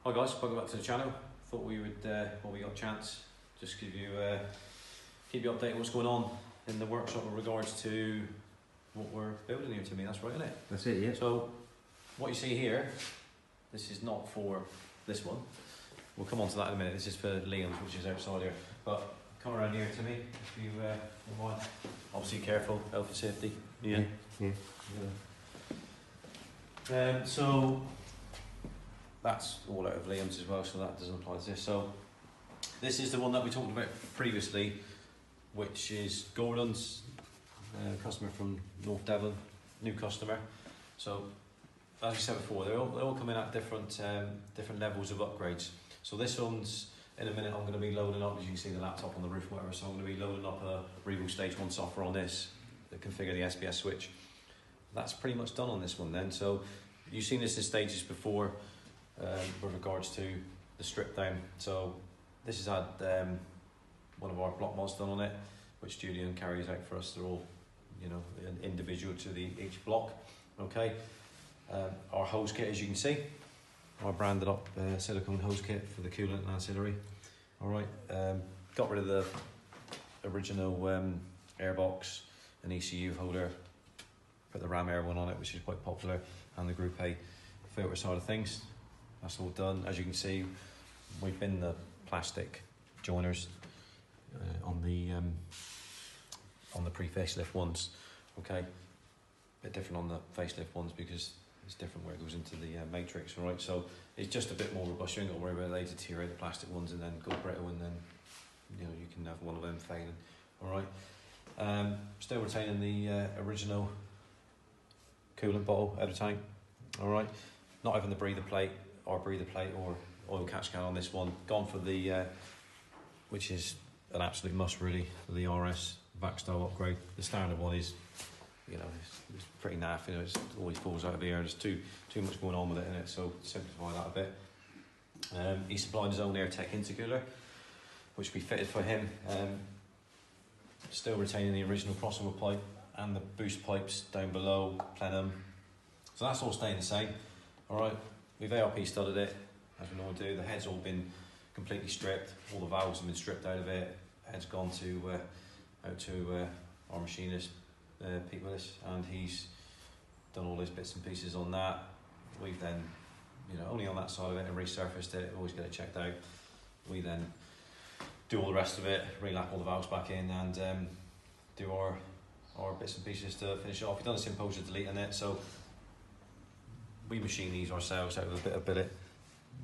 Hi guys, welcome back to the channel. Thought we would, while we got a chance, just give you, keep you updated what's going on in the workshop in regards to what we're building here. To me, that's right, isn't it? That's it, yeah. So, what you see here, this is not for this one. We'll come on to that in a minute. This is for Liam's, which is outside here. But come around here to me, if you don't mind. Obviously careful, health and safety. Yeah. So that's all out of Liam's as well, so that doesn't apply to this. So this is the one that we talked about previously, which is Gordon's, customer from North Devon, new customer. So as we said before, they all come in at different levels of upgrades. So this one's, in a minute I'm going to be loading up, as you can see the laptop on the roof, whatever. So I'm going to be loading up a Revo Stage 1 software on this to configure the SBS switch. That's pretty much done on this one then. So you've seen this in stages before with regards to the strip down. So this has had one of our block mods done on it, which Julian carries out for us. They're all, you know, individual to each block. Okay. Our hose kit, as you can see, our branded up silicone hose kit for the coolant and ancillary. All right. Got rid of the original airbox and ECU holder. Put the Ram Air one on it, which is quite popular, and the Group A filter side of things. That's all done. As you can see, we've been the plastic joiners on the pre-facelift ones. Okay, a bit different on the facelift ones because it's different where it goes into the matrix. All right, so it's just a bit more robust. You ain't got to worry about they deteriorate the plastic ones and then go brittle, and then you know you can have one of them failing. All right, still retaining the original coolant bottle out of tank. All right, not having the breather plate or oil catch can on this one. Gone for the which is an absolute must really, for the RS vac style upgrade. The standard one is, you know, it's pretty naff. You know, it always falls out of the air. There's too much going on with it in it. So simplify that a bit. He supplied his own AirTech intercooler, which we fitted for him. Still retaining the original crossover pipe and the boost pipes down below, plenum. So that's all staying the same. All right, we've ARP studded it, as we normally do. The head's all been completely stripped. All the valves have been stripped out of it. Head's gone to out to our machinist, Pete Willis, and he's done all his bits and pieces on that. We've then, you know, only on that side of it and resurfaced it. Always get it checked out. We then do all the rest of it, relap all the valves back in, and do our bits and pieces to finish it off. We've done a Symposia delete on it, so we machine these ourselves out of a bit of billet,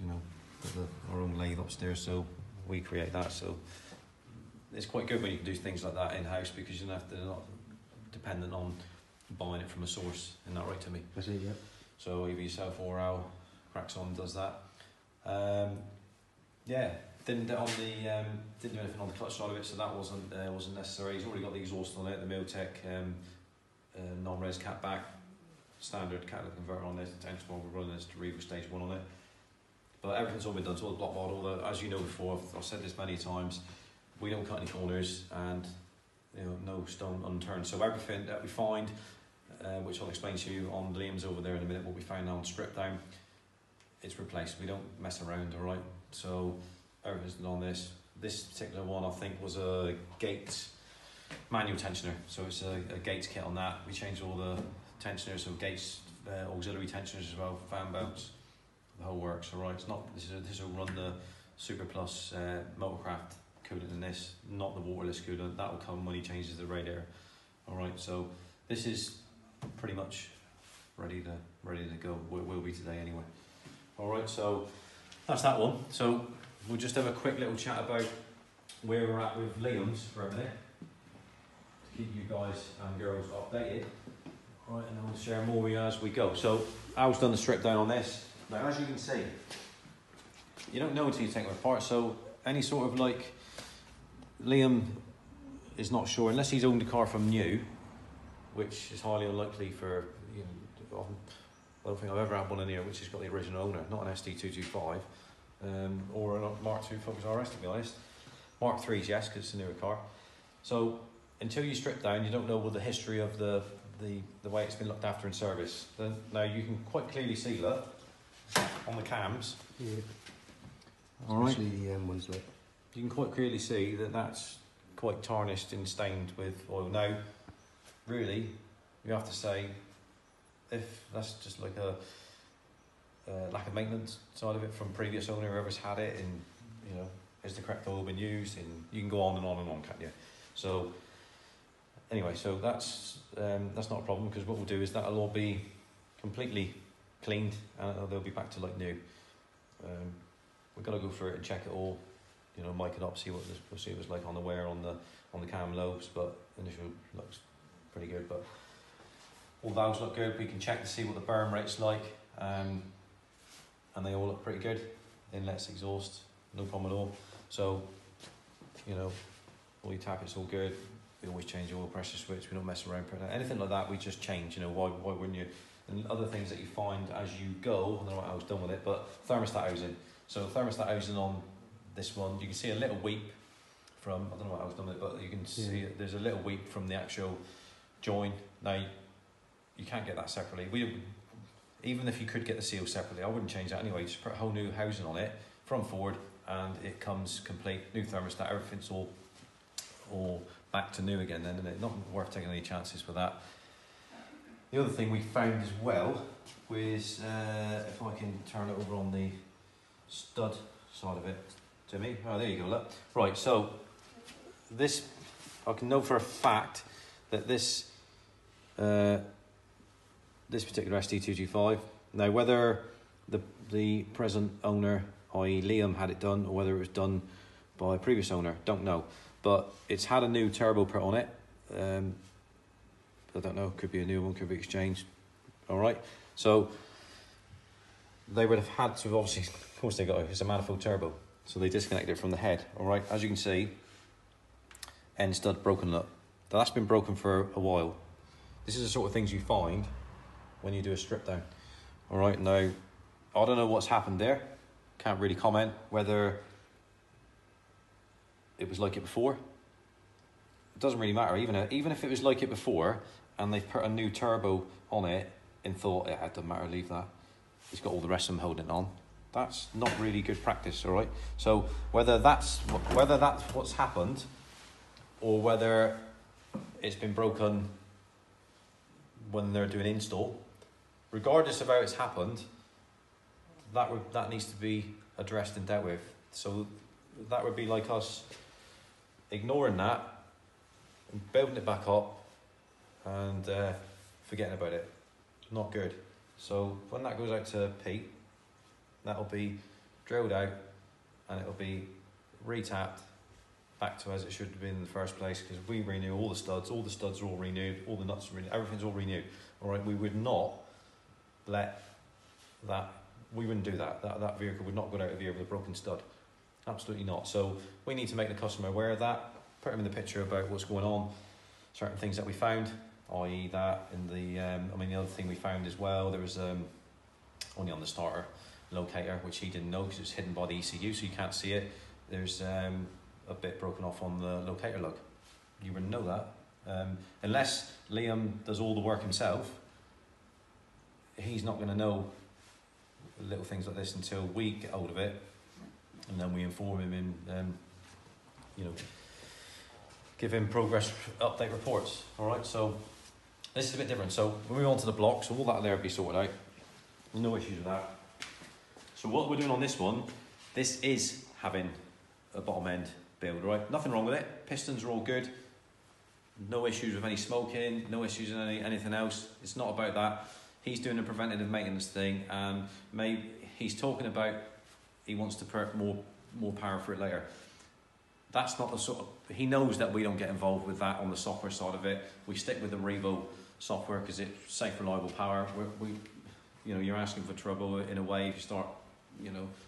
you know, with our own lathe upstairs, so we create that. So it's quite good when you can do things like that in-house, because you don't have to, not dependent on buying it from a source. Isn't that right, Timmy? That's it, yeah. So either yourself or Al cracks on, does that. Yeah, didn't do anything on the clutch side of it, so that wasn't necessary. He's already got the exhaust on it, the Miltech non-res catback, standard catalytic converter on this, the 10-12 we're running this Revo Stage 1 on it. But everything's all been done, so all the block model, as you know before, I've said this many times, we don't cut any corners, and you know, no stone unturned. So everything that we find, which I'll explain to you on Liam's over there in a minute, what we found on strip down, it's replaced. We don't mess around, all right? So everything's done on this. This particular one, I think, was a Gates manual tensioner. So it's a Gates kit on that. We changed all the tensioners, so Gates auxiliary tensioners as well, fan belts, the whole works, all right? It's not, this will run the Super Plus Motorcraft coolant in this, not the waterless coolant. That will come when he changes the radiator. All right, so this is pretty much ready to go. Will be today anyway. All right, so that's that one. So we'll just have a quick little chat about where we're at with Liam's for a minute, to keep you guys and girls updated. All right, and then we'll share more as we go. So Al's done the strip down on this. Now, as you can see, you don't know until you take it apart. So any sort of like, Liam is not sure, unless he's owned a car from new, which is highly unlikely for, you know, I don't think I've ever had one in here which has got the original owner, not an SD225 or a Mark II Focus RS, to be honest. Mark III's, yes, because it's a newer car. So until you strip down, you don't know what the history of the way it's been looked after in service. Now you can quite clearly see, look, on the cams. Yeah. All right. Especially the M ones, like. You can quite clearly see that that's quite tarnished and stained with oil. Now, really, you have to say, if that's just like a lack of maintenance side of it from previous owner, whoever's had it, and you know, has the correct oil been used, and you can go on and on and on, can't you? So anyway, so that's not a problem, because what we'll do is that'll all be completely cleaned and they'll be back to like new. We've got to go through it and check it all, you know, mic it up, see what it was like on the wear on the cam lobes, but initial looks pretty good. But all valves look good. We can check to see what the burn rate's like, and they all look pretty good. Inlets, exhaust, no problem at all. So, you know, all your tap, it's all good. We always change the oil pressure switch. We don't mess around. Anything like that, we just change. You know, why wouldn't you? And other things that you find as you go, I don't know what I was done with it, but thermostat housing. So thermostat housing on this one, you can see a little weep from, I don't know what I was done with it, but you can see there's a little weep from the actual join. Now, you can't get that separately. Even if you could get the seal separately, I wouldn't change that anyway. Just put a whole new housing on it from Ford, and it comes complete, new thermostat, everything's all back to new again then, isn't it? Not worth taking any chances with that. The other thing we found as well was, if I can turn it over on the stud side of it, Jimmy. Oh, there you go, look. Right, so this, I can know for a fact that this particular SD225, now whether the present owner, i.e. Liam, had it done, or whether it was done by a previous owner, don't know. But it's had a new turbo put on it. I don't know, could be a new one, could be exchanged. All right, so they would have had to, obviously, of course they got it's a manifold turbo, so they disconnected it from the head. All right, as you can see, end stud broken up. Now, that's been broken for a while. This is the sort of things you find when you do a strip down. All right, now I don't know what's happened there. Can't really comment whether it was like it before. It doesn't really matter. Even if it was like it before, and they've put a new turbo on it and thought it doesn't matter, leave that. It's got all the rest of them holding it on. That's not really good practice, all right? So whether that's what's happened, or whether it's been broken when they're doing install, regardless of how it's happened, that needs to be addressed and dealt with. So that would be like us ignoring that and building it back up and forgetting about it. Not good. So when that goes out to Pete, that'll be drilled out and it'll be retapped back to as it should have been in the first place, because we renew all the studs are all renewed, all the nuts are renewed, everything's all renewed. All right, we would not let that, we wouldn't do that. That vehicle would not go out of here with a broken stud. Absolutely not. So we need to make the customer aware of that, put them in the picture about what's going on, certain things that we found, i.e. that, and the other thing we found as well, there was only on the starter locator, which he didn't know because it's hidden by the ECU, so you can't see it. There's a bit broken off on the locator lug. You wouldn't know that. Unless Liam does all the work himself, he's not going to know little things like this until we get hold of it, and then we inform him and give him progress update reports. All right, so this is a bit different. So we move on to the block, so all that there will be sorted out. No issues with that. So what we're doing on this one, this is having a bottom end build, right? Nothing wrong with it. Pistons are all good. No issues with any smoking, no issues with anything else. It's not about that. He's doing a preventative maintenance thing, and maybe he's talking about he wants to put more power for it later. That's not the sort of, he knows that we don't get involved with that on the software side of it. We stick with the Revo software because it's safe, reliable power. You're asking for trouble in a way if you start,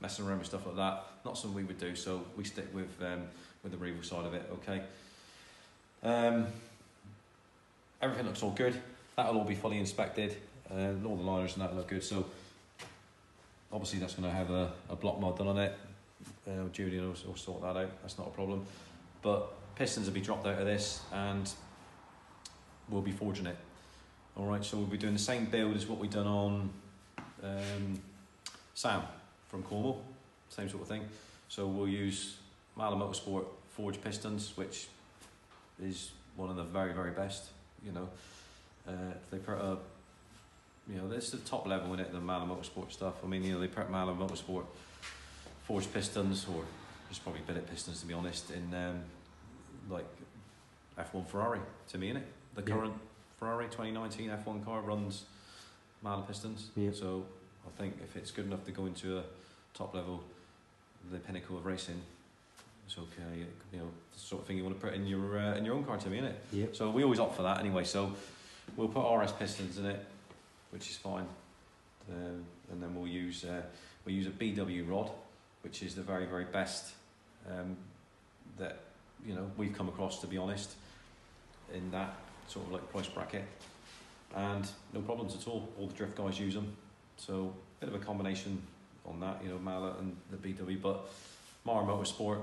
messing around with stuff like that. Not something we would do, so we stick with the Revo side of it. Okay. Everything looks all good. That'll all be fully inspected. All the liners and that look good. So obviously that's going to have a block mod done on it. Judy will sort that out. That's not a problem. But pistons will be dropped out of this, and we'll be forging it. All right. So we'll be doing the same build as what we've done on Sam from Cornwall, same sort of thing. So we'll use Mala Motorsport forged pistons, which is one of the very, very best. You know, they put a, you know, this is the top level in it, the Mala Motorsport stuff. I mean, you know, they put Mala Motorsport forged pistons, or just probably billet pistons to be honest, in like F1 Ferrari to me, innit? The current Ferrari 2019 F1 car runs Mala pistons. So I think if it's good enough to go into a top level, the pinnacle of racing, it's okay. You know, the sort of thing you want to put in your own car to me, innit? So we always opt for that anyway. So we'll put RS pistons in it, which is fine, and then we'll use a BW rod, which is the very, very best that, you know, we've come across, to be honest, in that sort of like price bracket, and no problems at all. All the drift guys use them, so a bit of a combination on that, you know, Mala and the BW. But Mara Motorsport,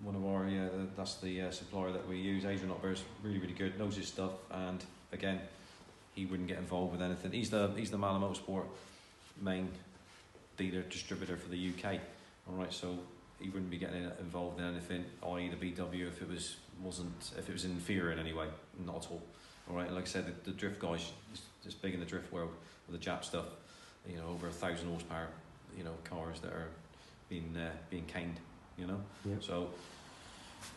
one of our that's the supplier that we use. Adrian Otber's really, really good, knows his stuff, and again, he wouldn't get involved with anything. He's the Mala Motorsport main dealer distributor for the UK. All right, so he wouldn't be getting involved in anything, i.e. the BW, if it was inferior in any way, not at all. All right, and like I said, the drift guys, it's big in the drift world with the Jap stuff. You know, over 1,000 horsepower, you know, cars that are being caned. You know, so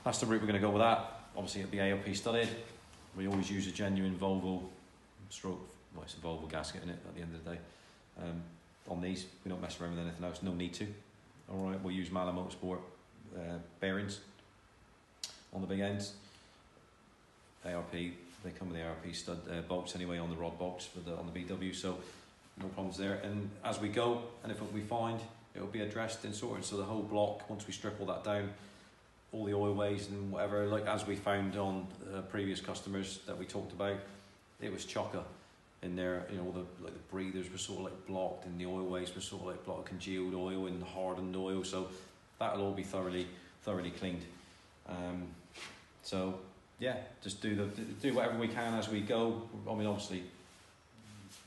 that's the route we're going to go with that. Obviously, it'll be ALP studded. We always use a genuine Volvo stroke. Well, it's a Volvo gasket in it at the end of the day. On these, we don't mess around with anything else. No need to. All right, we'll use Mala Motorsport bearings on the big ends. ARP, they come with the ARP stud bolts anyway on the rod box on the BW, so no problems there. And as we go, and if we find, it'll be addressed and sorted. So the whole block, once we strip all that down, all the oil ways and whatever, like as we found on previous customers that we talked about, it was chocker in there. You know, the breathers were sort of like blocked, and the oil ways were sort of like blocked, congealed oil and hardened oil. So that'll all be thoroughly cleaned. So yeah, just do whatever we can as we go. I mean, obviously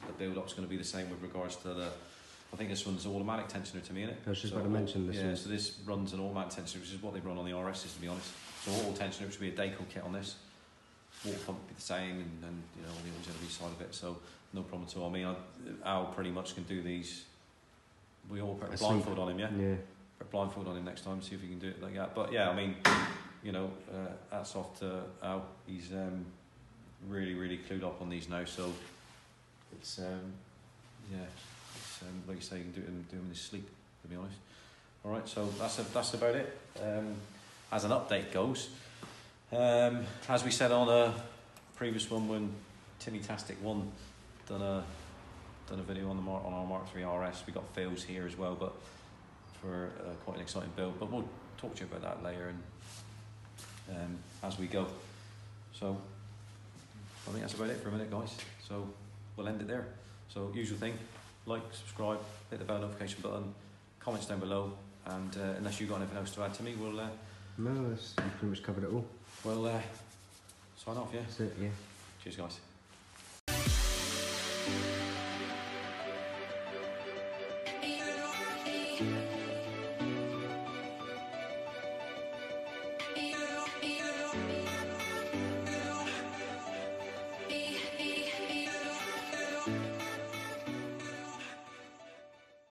the build-up's going to be the same with regards to the. I think this one's an automatic tensioner to me, isn't it? I was just about to mention this. Yeah, one. so this runs an automatic tensioner, which is what they run on the RSs, to be honest. So auto tensioner, which would be a Dayco kit on this. Water pump would be the same, and you know, the auxiliary side of it. So no problem at all. I mean, Al pretty much can do these. We all put a blindfold on him, yeah. Put a blindfold on him next time, see if he can do it like that. But yeah, I mean, you know, hats off to Al. He's really, really clued up on these now. So it's like you say, you can do them in his sleep, to be honest. All right, so that's about it. As an update goes, as we said on a previous one when Timmy Tastic 1 done a video on our Mark III RS, we got fails here as well, but for quite an exciting build. But we'll talk to you about that later and as we go. So I think that's about it for a minute, guys. So we'll end it there. So usual thing. Like, subscribe, hit the bell notification button, comments down below, and unless you've got anything else to add to me, we'll... No, you've pretty much covered it all. We'll sign off, yeah? That's it, yeah. Cheers, guys.